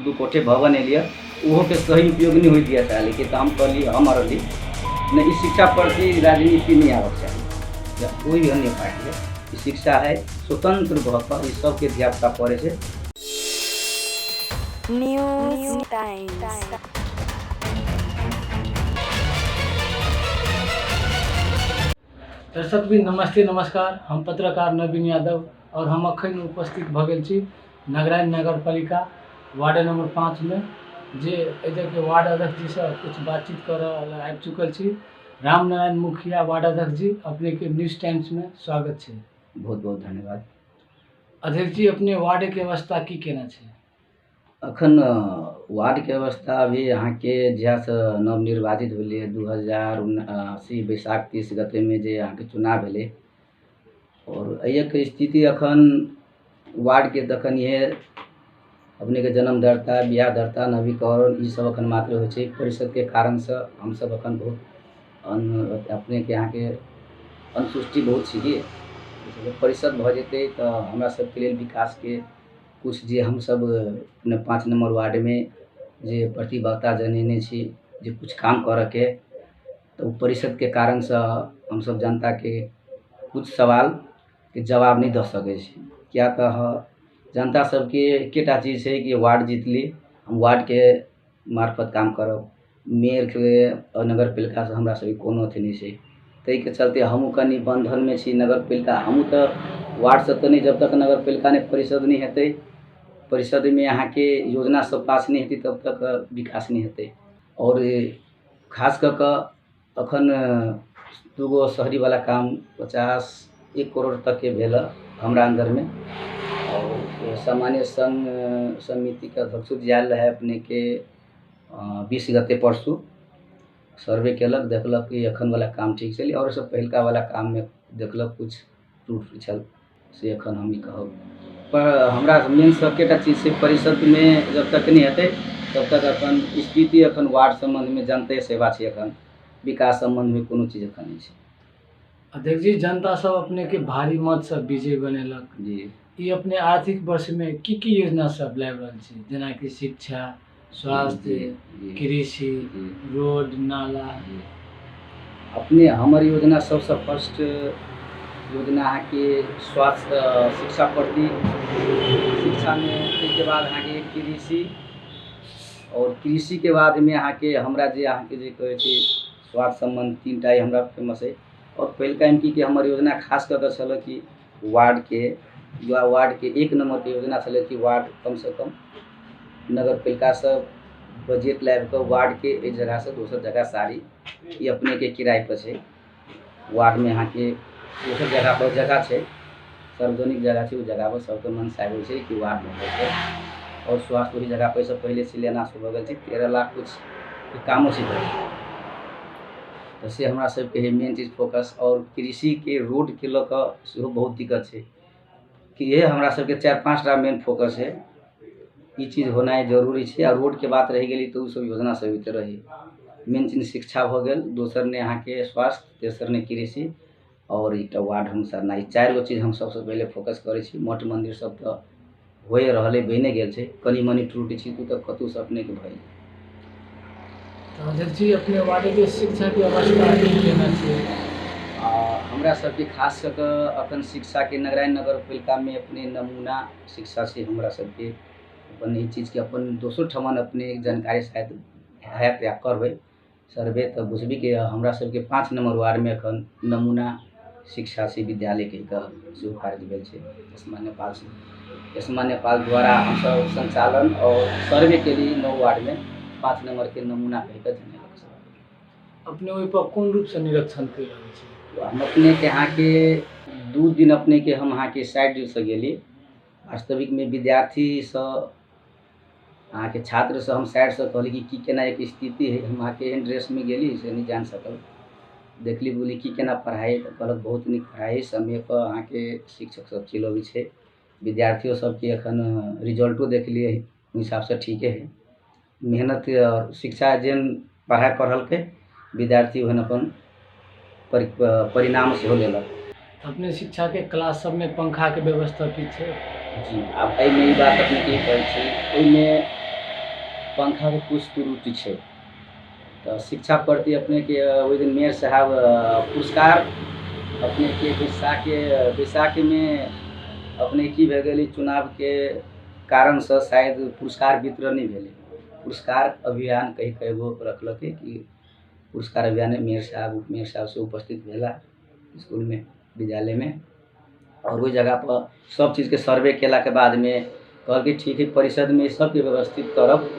दू कोठे भवन एलिए ओहो के सही उपयोग नहीं हो दिया था। लेकिन तो हम कहली हमारे लिए नहीं, इस शिक्षा प्रति राजनीति नहीं आना चाहिए, कोई भी अन्य पार्टी है। शिक्षा है स्वतंत्र भऽ कऽ ई सबके धियापुता पढ़े से। News times. दर्शक भी नमस्ते नमस्कार। हम पत्रकार नवीन यादव और हम अखन उपस्थित भऽ गेल छी नगरायन नगर पालिका वार्ड नंबर 5 में, जे इधर के वार्ड अध्यक्ष जी से कुछ बातचीत कर आबि चुकल छी। रामनारायण मुखिया वार्ड अध्यक्ष जी, अपने के न्यूज टाइम्स में स्वागत है। बहुत बहुत धन्यवाद। अध्यक्ष जी, अपने वार्ड के अवस्था की केना छै? अखन वार्ड के अवस्था अभी यहाँ के जहियासँ नवनिर्वाचित भेलै 2079 बैसाख 30 गते में जे यहाँ के चुनाव भेलै, और एहिके स्थिति अखन वार्ड के तखन इहे अपने के जन्म दर्ता, बियाह दर्ता, नवीकरण ई सब अखन मात्र होइ छै। परिषद के कारण से हम सब अखन बहुत अपने के यहाँ के असंतुष्टि बहुत छी। परिषद भऽ जेतै तऽ हमरा सबके लेल विकास के कुछ जे हम सब अपने 5 नंबर वार्ड में जे प्रतिबद्धता जनेने छी जे कुछ काम करे के, तो परिषद के कारण से हम सब जनता के कुछ सवाल के जवाब नहीं दऽ सकै छी। क्या तऽ जनता सबके एकेटा चीज है कि वार्ड जीतली, हम वार्ड के मार्फत काम करब। मेयर के नगर पालिका से हमरा सबके कोनो अथी नहीं छै। ताहि के चलते हमहूँ कनी बंधन में छी। नगर पालिका हमहूँ तो वार्ड से तो नहीं, जब तक नगर पालिका ने परिषद नहीं हेतै, परिषद में यहाँ के योजना सब पास नहीं हेतै तब तक विकास नहीं हेतै। और खास कऽ कऽ अखन 2 शहरी वाला काम 51 करोड़ तक के भेल हमरा अंदर में। और सामान्य संघ समिति के अध्यक्ष जी आयल रहे अपने के 20 गते परसू, सर्वे केलक, देखलक कि अखन वाला काम ठीक चली, और सब पहलका वाला काम में देखलक कुछ टूट छल से अखन हम ही कहब। पर हमरा मेन सबकेटा चीज से परिषद में जब तक नहीं हेतै तब तक अखन स्थिति अखन वार्ड संबंध में जनते सेवा छै, अखन विकास संबंध में कोनो चीज अखन नहीं छै। अध्यक्ष जी, जनता सब अपने के भारी मत से विजय बनेलक जी। ई अपने आर्थिक वर्ष में की योजना सब लाइब रहल छै, जेना कि शिक्षा, स्वास्थ्य, कृषि, रोड, नाला? अपने हमर योजना सबसे फर्स्ट योजना है कि स्वास्थ्य शिक्षा प्रति, शिक्षा में के बाद अहाँ के कृषि, और कृषि के बाद में अहाँ के हमरा जे अहाँ के जे कहे छै स्वास्थ्य संबंध 3टा हमरा फेमस है। और पहिलका एमपी के हमर योजना खास कर के छल कि वार्ड के 1 नंबर के योजना छल कि वार्ड कम से कम नगर पालिका से बजट लाइब के वार्ड के एक जगह से दोसर जगह सारी ये अपने के किराए पर छै। वार्ड में यहाँ के दोसर जगह पर जगह छै, सार्वजनिक जगह छै, उस जगह पर सबके मन साहब होइ छै कि वार्ड में होतै। और स्वास्थ्य वही जगह पर से पहले शिलान्यास भऽ गेल छै, 13 लाख कुछ कामो छै। तो से हमरा सबके मेन चीज फोकस। और कृषि के रोड के लऽ कऽ सेहो बहुत दिक्कत छै कि ये हमरा सबके 4-5 टा मेन फोकस है, ई चीज होना जरूरी है। और रोड के बात रह गई तो सब योजना सब होते रही। मेन चीज शिक्षा भऽ गेल, दोसर ने यहाँ के स्वास्थ्य, तेसर ने कृषि, और एकटा वार्ड अनुसार ई 4 गो चीज हम सबसे पहले फोकस करै छी। मठ मंदिर सब तो होए रहले, बने गेल छै, कनी मनी त्रुटि छी तो कतौ से अपने के भइल। तो अध्यक्ष जी, अपने वार्ड के शिक्षा के अवस्था केना छै? हमरा सबके खास कऽ अखन शिक्षा के नगरायन नगर पालिका में अपने नमूना शिक्षा से हमरा सबके अपन ई चीज के अपन दोसर ठमन अपने जानकारी शायद है या करबै सर्वे तो बुझबी के हमरा सबके 5 नंबर वार्ड में अखन नमूना शिक्षा से विद्यालय के शुरू कार्य भेल छै। एस्मा नेपाल द्वारा हम सब संचालन और सर्वे के लिए 9 वार्ड में 5 नंबर के नमूना कहिके जनेलक सब। अपने ओहि पर कोन रूप से निरीक्षण कर रहल छी? हम अपने के यहाँ के 2 दिन अपने के हम यहाँ के साइड से गेली, वास्तविक में विद्यार्थी से अहाँ के छात्र से हम साइड से कहली कि केना एक स्थिति है। हम अहाँ के एहन ड्रेस में गेली से नहीं जान सकल, देखली बोली कि केना पढ़ाई, तो कहलक बहुत निक पढ़ाई, समय पर अहाँ के शिक्षक सब चलि अबै छै, विद्यार्थियों सबके अखन रिजल्टो देखलिए हिसाब से ठीके है। मेहनत और शिक्षा जेन पढ़ाई पढ़लकै विद्यार्थी ओहन अपन परिणाम सेहो लेलक। अपने शिक्षा के क्लास सब में पंखा के व्यवस्था की छै? जी, अब एहिमे ई बात अपने की कहै छी, ओहिमे पंखा के कुछ त्रुटि छै। तो शिक्षा प्रति अपने के ओहि दिन मेयर साहब पुरस्कार अपने के बैसाख में अपने की भए गेलै चुनाव के कारण से शायद पुरस्कार वितरण नहीं भेलै। पुरस्कार अभियान कई गो रखलकै कि पुरस्कार अभियान में मेयर साहब उप मेयर साहब से उपस्थित भेला स्कूल में विद्यालय में, और वही जगह पर सब चीज़ के सर्वे केला के बाद में कहल कि ठीक है परिषद में सबके व्यवस्थित करब।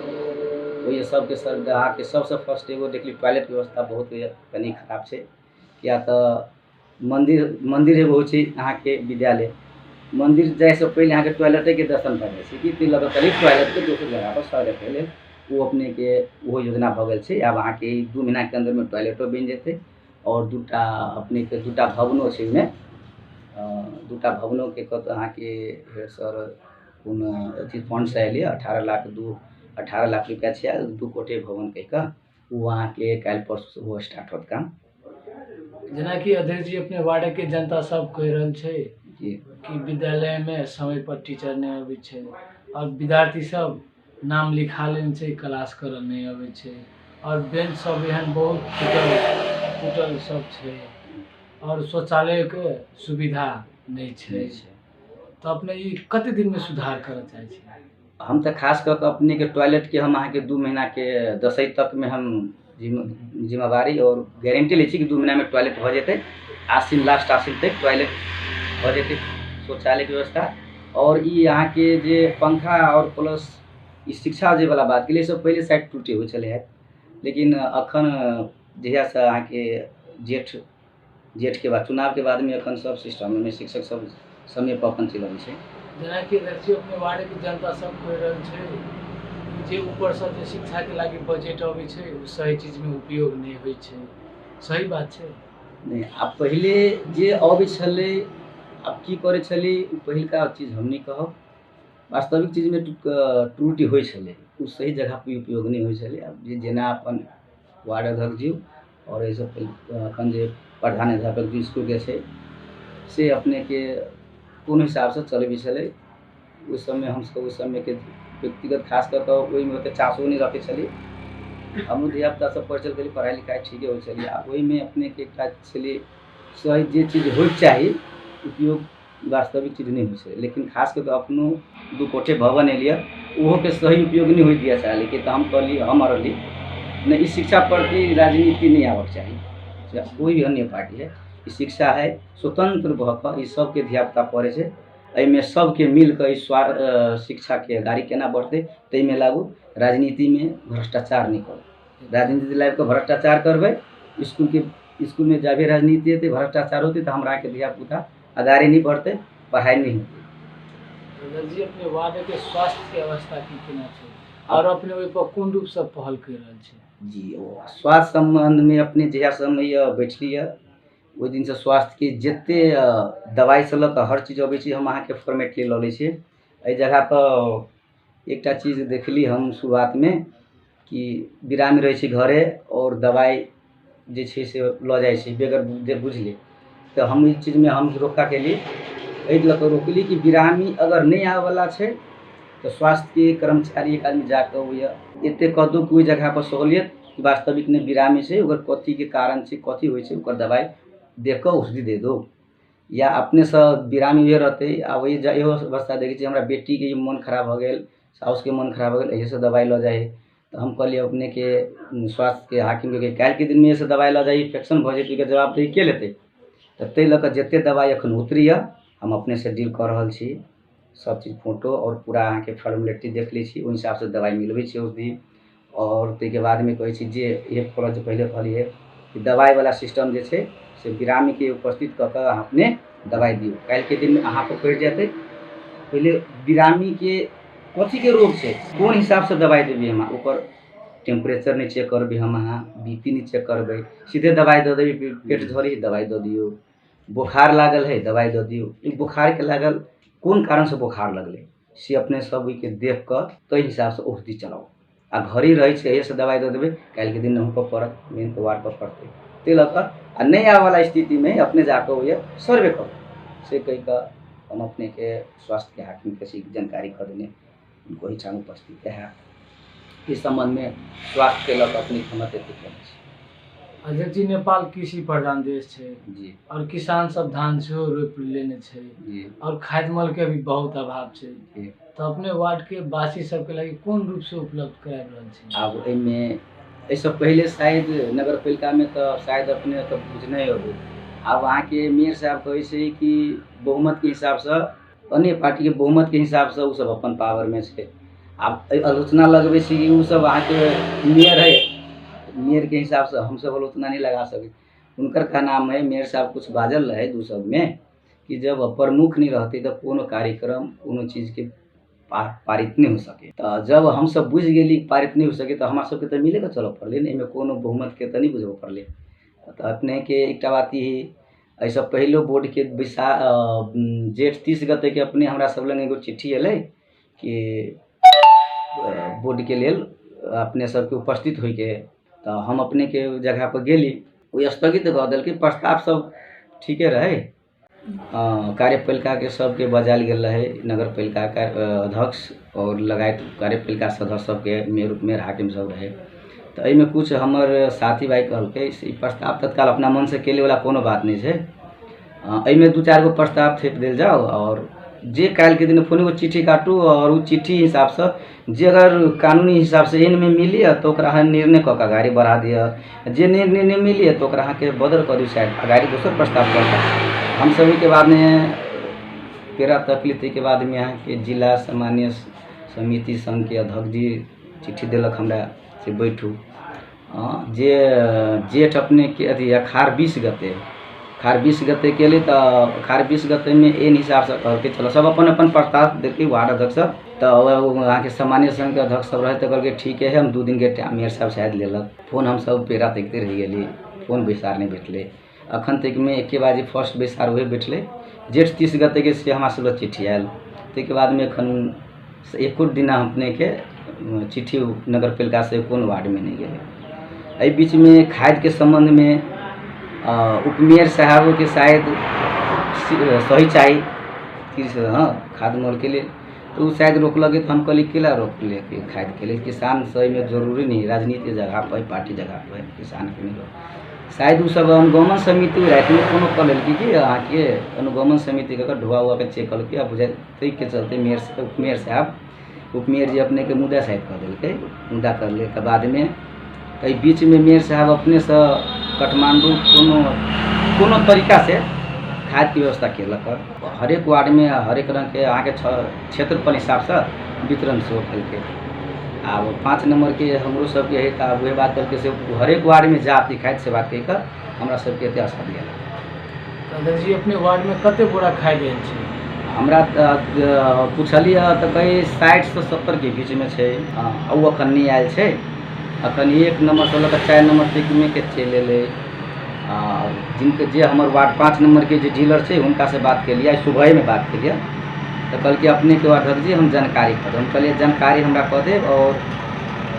वही सबके सर्वे अहाँ के सबसे फर्स्ट एगो देखली टॉयलेट व्यवस्था बहुत कनी खराब छै। या तो मंदिर एगो होइ छै अहाँ के विद्यालय, मंदिर जाए से पहले अहाँ के टॉयलेटे के दर्शन कर जाइ छै कि ती लगत टॉयलेट के दोसर जगह पर सर्वे पहले वो अपने के वो योजना भ गेल छै। अब अहाँ के 2 महीना के अंदर में टॉयलेटो बन जेतै और दूटा अपने के दूटा भवनो छै में दूटा भवनों के कत अहाँ के सर उन अथी फंड से अयलै 18 लाख रुपया छै 2 कोठे भवन कह के वो अहाँ के काल्हि परसू से वो स्टार्ट होत काम। जेना कि अध्यक्ष जी अपने वार्ड के जनता सब कह रहल छै जी कि विद्यालय में समय पर टीचर नहीं अबै छै और विद्यार्थी सब नाम लिखा लेन छै क्लास करऽ नहीं अबै छै और बेंच सब एहन बहुत टूटल सब छै और शौचालय के सुविधा नहीं छै। तो अपने ये कते दिन में सुधार करऽ चाहे छी? हम तो खास कर के अपने के टॉयलेट के हम अहाँ के 2 महीना के 10 तक में हम जिम्मेवारी और गारंटी ले छी कि 2 महीना में टॉयलेट हो जेतै। लास्ट आसिन तक टॉयलेट हो जेतै शौचालय के व्यवस्था। और ई अहाँ के जे पंखा और प्लस ई शिक्षा जे वाला बात के लिए सब पहले साइड टूटे हो चले है, लेकिन अखन जहिया से अहाँ के जेठ के बाद चुनाव के बाद में अखन सब सिस्टम में शिक्षक सब समय पर अपन चल छै। जेना कि अध्यक्ष जी अपने वार्ड के जनता सब कह रहल छै जे ऊपर से जे शिक्षा के लागी बजट अबै छै उ सही चीज में उपयोग नहीं होय छै, सही बात छै? नहीं अब पहले जे अबै छलै अब की करे छलै पहिलका चीज हम नहीं कहब, वास्तविक चीज में त्रुटि होइ छलै उ सही जगह पे उपयोग नहीं होइ छलै। अब जे जेना अपन वार्ड अध्यक्ष जी और ऐसे अखन जे प्रधानाध्यापक जी स्कूल के छै से अपने के कोन हिसाब से चलबै छलै उस समय हम सब उस समय के व्यक्तिगत खास कर के ओहि में ओते चासो नहीं रखे छली। हम धियापुता सब पढ़ चल पढ़ाई लिखाई ठीके हो छलै आ ओहि में अपने के एकटा छलै सही जे चीज होइ चाही उपयोग वास्तविक चीज नहीं होइ छै, लेकिन खास कर के अपनो 2 कोठे भवन एलिया ओहो के सही उपयोग नहीं होइ दिया चाहले कि हम कहली हम अरली नहीं इस शिक्षा प्रति राजनीति नहीं आवक चाहिए। कोई भी अन्य पार्टी है शिक्षा है स्वतंत्र भऽ कऽ ई सबके धियापुता पढ़ै छै, एहिमे सबके मिल कऽ शिक्षा के गाड़ी केना बढ़तै ताहिमे लागू। राजनीति में भ्रष्टाचार नहीं करू, राजनीति लाइब के भ्रष्टाचार करबै स्कूल में जाबे राजनीति हेतै भ्रष्टाचार होतै तो हमरा के धियापुता आगाड़ी नहीं बढ़तै पढ़ाई नहीं होतै। जी अपने वार्ड के स्वास्थ्य के अवस्था की केना छै और अपने ओहि पर कोन रूप से पहल कर रहल छै? जी ओ स्वास्थ्य संबंध में अपने जहिया समय बैठली ओहि दिन से स्वास्थ्य के जते दवाई से लऽ हर चीज अबै छै हम अहाँ के फॉर्मेटली लऽ लै छियै। एहि जगह पर एकटा चीज देखली हम शुरुआत में कि बिरामी रहै छै घरे और दवाई जे छै से लऽ जाइ छै बेगर बुझली तो हम इस चीज में हम रोका केली एहि लऽ कऽ रोकली कि बिरामी अगर नहीं आवे वाला छै तो स्वास्थ्य के कर्मचारी एक आदमी जाकर एते कह दू कोई जगह पर सहूलियत वास्तविक ने बिरामी छै ओकर कथी के कारण छै कथी होइ छै ओकर दवाई देख कर औषधि दे दो या अपने से बिरामी हुए रहते आ वही इहो अवस्था देखै छी हमरा बेटी के मन खराब हो गेल साउस के मन खराब हो गेल एही से दवाई लऽ जाए तो हम कहलिए अपने के स्वास्थ्य के हाकिम के काल्हि के दिन में से दवाई लऽ जाए इन्फेक्शन भऽ जेतै के जवाबदेही के लेतै तो ताहि लऽ कऽ जते दवाई अखन उतरी हम अपने से डील कर रहल छी सब चीज फोटो और पूरा अहाँ के फॉर्मेलिटी देख लै छी ओहि हिसाब से दवाई मिलबै छी औषधि। और ताहि के बाद में कहै छी जे एक फल पहले कहलिए कि दवाई वाला सिस्टम जे छै से बिरामी के उपस्थित कऽ कऽ अहाँ अपने दवाई दियौ काल्हि के दिन में अहाँ पर पड़ि जेतै पहले बिरामी के कथी के रोग छै कोन हिसाब से दवाई देबै हम ओकर टेम्परेचर नहीं चेक करबै हम अहाँ बीपी नहीं चेक करबै सीधे दवाई दऽ देबै पेट झड़ी दवाई दऽ दियौ बुखार लागल है दवाई दऽ दियौ ई बुखार के लागल कोन कारण से बुखार लगलै से अपने सब के देख कऽ ताहि हिसाब से औषधि चलाउ आ घड़ी रहै छै एहि से दवाई दऽ देबै काल्हि के दिन में हुनकर पड़त मेन तो वार्ड पर पड़तै ताहि लऽ कऽ आ नहीं आवे वाला स्थिति में अपने जाकर हुए सर्वे करू से कह कर हम अपने के स्वास्थ्य के हाकिम के जानकारी कर देने उनको ही उपस्थित है। इस संबंध में स्वास्थ्य केलक अपनी हिम्मत एते केने छै। अध्यक्ष जी, नेपाल कृषि प्रधान देश छै जी और किसान सब धान सेहो रोपि लेने छै जी और खाद मल के भी बहुत अभाव छै, जी। तो अपने वार्ड के वासी सबके लागि कोन रूप से उपलब्ध करा रहल छै? आब एहिमे एहिसँ पहिले शायद नगर पालिकामे तऽ शायद अपने तऽ बुझने होबै। आब अहाँके मेयर साहब कहै छै कि बहुमतके हिसाबसँ अन्य पार्टीके बहुमतके हिसाबसँ ओसभ अपन पावरमे छै। आब एहि आलोचना लगबै छी कि ओसभ अहाँके मेयर है, मेयर के हिसाब से हम सब आलोचना नहीं लगा सके। उनकर का नाम है, मेयर साहब कुछ बाजल रहे दू सब में कि जब प्रमुख नहीं रहते तो कोनो कार्यक्रम कोनो चीज के पारित नहीं हो सके। तो जब हम सब बुझ गेली पारित नहीं हो सके तो हमारा सबके तो मिले के चलो पड़ले, एहिमे कोनो बहुमत के तो नहीं बुझबो पड़ले। तो अपने के एकटा बात ही ऐसा पहलो बोर्ड के जेठ 30 गते के अपने हमरा सब लग एगो चिट्ठी अलै कि बोर्ड के लेल अपने सबके उपस्थित होइ के। तो हम अपने के जगह पर गेली, वो स्थगित कऽ देलकै। प्रस्ताव सब ठीके रहे, कार्यपालिका के सबके बजायल गेल रहे, नगर पालिका के अध्यक्ष और लगायत कार्यपालिका सदस्य सबके मेयर हाकिम सब रहे। तो एहिमे कुछ हमर साथी भाई कहलकै ई प्रस्ताव तत्काल अपना मन से केले वाला कोनो बात नहीं है, एहिमे 2-4 गो प्रस्ताव थेप देल जाओ और जे काल के दिन फोन एगो चिट्ठी काटू और वो चिट्ठी हिसाब से जे अगर कानूनी हिसाब से इनमें मिली तो ओकरा निर्णय कऽ के आगाड़ी बढ़ा दिया, जे निर्णय नहीं मिली तो ओकरा के बदल कर दी साइड आगाड़ी दोसर प्रस्ताव कर। हम सभी के बाद में 13 तकलीफ के बाद में यहाँ के जिला सामान्य समिति संघ के अध्यक्ष जी चिट्ठी दिलक हमरा से बैठू। जे जेठ अपने के अथी अखाड़ 20 गते खार 20 गते के लिए तो खार 20 गते में एन हिसाब से कहके चलो सब अपन अपन प्रस्ताव देखे वार्ड अध्यक्ष सब। तो वहाँ के सामान्य संघ के अध्यक्ष सब रहे तो कहल ठीक है, हम 2 दिन के टाइम मेयर साहब शायद लेलक। फोन हम सब पेरा देखते रह गए, फोन बैसार नहीं बैठले। अखन तक में 1 बाजी फर्स्ट बैसार हुए बैठले, जेठ 30 गते के से हमारा सब चिट्ठी आयल। तक बाद में एखन 1 दिन अपने के चिट्ठी नगर पालिका से कौन वार्ड में नहीं गए। बीच में खाद के संबंध में उपमेयर साहब के शायद सही चाहिए, हाँ खाद मोल के लिए तो शायद रोक लगे। तो हम कहली केला रोक ले के खाद के लिए, किसान सही में जरूरी नहीं, राजनीति जगह पर पार्टी जगह पर किसान के नहीं शायद वो सब अनुगमन समिति रात में कोनो कह लेलकै कि अहाँ के अनुगमन समिति के ढुआ हुआ के चेक कल के बुझे तै के चलते उपमेयर साहब उपमेयर जी अपने के मुद्दा शायद कह दिलकै। मुद्दा कर ले के बाद में एहि बीच में मेयर साहब अपने से काठमांडू कोनो तरीका से खाद की व्यवस्था केलक। हरेक वार्ड में हरेक रंग के अहाँ के क्षेत्रफल हिसाब से वितरण सेहो केलकै। आब 5 नंबर के हमरो सबके है तो वह बात करके से हरेक वार्ड में जाति खाद से बात कर हमरा सबके एते आशा दिया। दादाजी जी अपने वार्ड में कते बोरा खाद देल छै? हमरा पूछलिए तो कहीं 60 से 70 के बीच में छै। वो अखन नहीं आयल छै, अखन 1 नंबर से लऽ 4 नंबर तक में के चलि एलै। जिनके जे हमर वार्ड 5 नंबर के जे डीलर छै उनका से बात के लिए सुबह में बात के लिए तो कल के अपने के अध्यक्ष जी हम जानकारी कर हम कहलिए जानकारी हमरा कह देव। और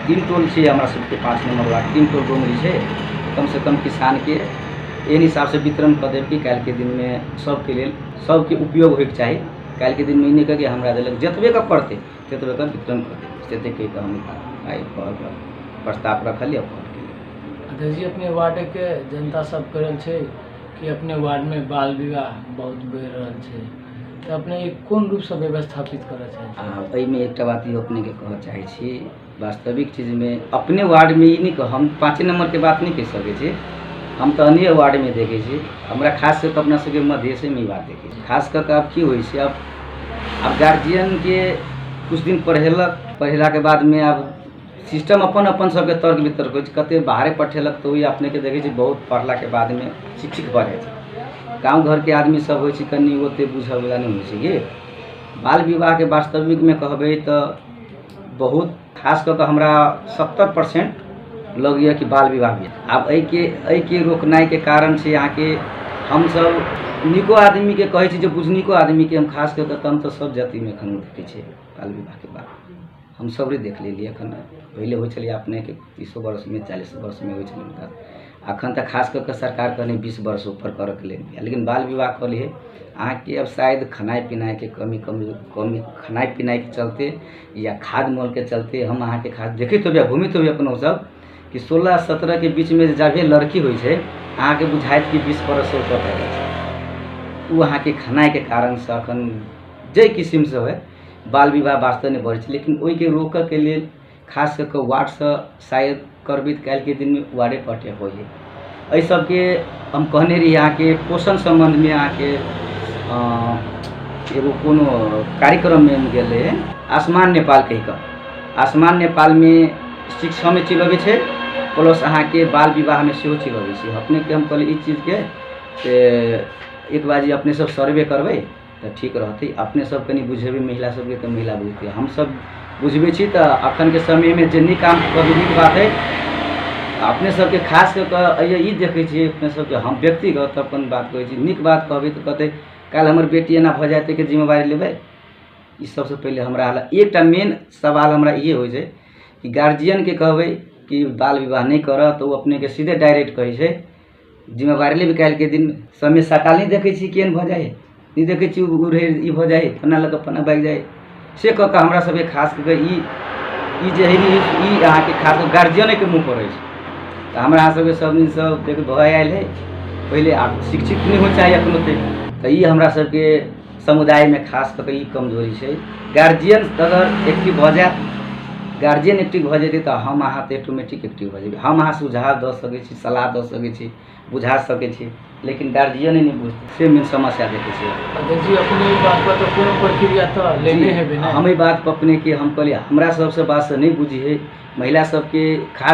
3 टोल छै हमरा सबके 5 नंबर वार्ड 3 टोल डोंगरी छै, कम से कम किसान के एहन हिसाब से वितरण कर देव कि काल्हि के दिन में सबके लेल सबके उपयोग होइके चाही। काल्हि के दिन में नहीं कह हमरा दिलक जतबे का पड़ते ततबे का वितरण कर देव से कह के हम आई प्रस्ताव रखलिए। अध्यक्ष जी अपने वार्ड के जनता सब करल छै कि अपने वार्ड में बाल विवाह बहुत बढ़ि रहल छै, तो अपने कोन रूप से व्यवस्थापित करऽ चाहै? एहिमे एकटा बात अपने के कहऽ चाहै छी, वास्तविक चीज में अपने वार्ड में ई नहीं कह हम 5 नंबर के बात नहीं कह सकै छी, हम तो अन्य वार्ड में देखे छी। हमरा खास कर अपना सबके मधेश में बात देखे छी। खास कर अब की होइ छै, अब गार्जियन के कुछ दिन पढ़ेला के बाद में अब सिस्टम अपन अपन सबके तर्क वितर्क होइ छै। कते बाहरे पठेलक तो अपने के देखे छी बहुत पढ़ला के बाद में शिक्षित भऽ जाइ छै। गाँव घर के आदमी सब होइ छै कनि ओते बुझऽ वाला नहीं होइ छै कि बाल विवाह के वास्तविक में कहबै तो बहुत खास कर हमरा 70% लगैया कि बाल विवाह भी। आब एहि के रोकनाइ के कारण छै यहाँ के हम सब निको आदमी के कहै छी जे बुझनिको आदमी के हम खास कर हम तो सब जाति में एखन देखै छियै बाल विवाह के बात हम सबरे देख लेलिए। एखन पहले होइ छलै अपने के 30 वर्ष में 40 वर्ष में होइ छलै हुनका, अखन तक खास करके सरकार कहने 20 वर्ष ऊपर करे के लिए, लेकिन बाल विवाह कर लिए अहाँ के अब शायद खाना पीना के कमी खाना पीना के चलते या खाद मोल के चलते हम अहाँ के खास देखिए तो घूमित हो अपन सब कि 16-17 के बीच में जब लड़की होइ छै अहाँ के बुझाइत कि 20 वर्ष से ऊपर भए छै, उ अहाँ के खाना के कारण से अखन जे किस्म से है बाल विवाह वास्तव नहीं बढ़ छै। लेकिन ओई के रोक के लिए खास करके वार्ड से शायद करबी काल के दिन में वार्डे पटे हो एहि सबके हम कहने रही अहाँ के पोषण संबंध में अहाँ के एगो कोनो कार्यक्रम में गेले आसमान नेपाल कहिके, आसमान नेपाल में शिक्षा में चिलबे छै प्लस अहाँ के बाल विवाह में सेहो चिलबे छै। अपने के हम कहले ई चीज के एक बाजी अपने सब सर्वे करबे तो ठीक रहते, अपने सब कनी बुझेबे महिला सबके तो महिला बुझते, हम सब बुझबे छी तो अखन के समय में जे नीक काम नीक बात है अपने सबके खास करके ई देखे छी अपने सबके हम व्यक्तिगत अपन बात कहै छी नीक बात कहबे तो कहते काल हमर बेटी एना भ जाते के जिम्मेवारी लेबै। ई सबसे पहले हमरा एकटा मेन सवाल हमरा ये हो छै कि गार्जियन के कहबै कि बाल विवाह नहीं कर तो अपने के सीधे डायरेक्ट कहे छै जिम्मेवारी लेबै, काल के दिन समय सकाल नहीं देखे छी केहन भ जाए, नहीं देखे छी उड़े ई भ जाए फना लग फना बाग जाए से कह के हमरा सबके खास करके ई जे है ई अहाँ के खास गार्जियन के मुँह पड़े छै। तो हमरा सबके सब दिन सब देख भय आयल है पहले आप शिक्षित नहीं हो चाहिए अपनो तो ई हमरा सबके समुदाय में खास करके ई कमजोरी छै। गार्जियन अगर एक्टिव भ जाए, गार्जियन एक्टिव भ जेतै तो हम अहाँ तो ऑटोमेटिक एक्टिव भ जेबै, हम अहाँ सुझाव द सकै छी सलाह द सकै छी बुझा सकै छी, लेकिन गार्जियन नहीं बुझते से मेन समस्या देखे छी। जी अपने ई बात पर तो कोनो प्रक्रिया तो लेने हेबे ना, हम ई बात पर अपने के हम कहलिए हमरा सबसे बात से नहीं बुझी है महिला सबके खास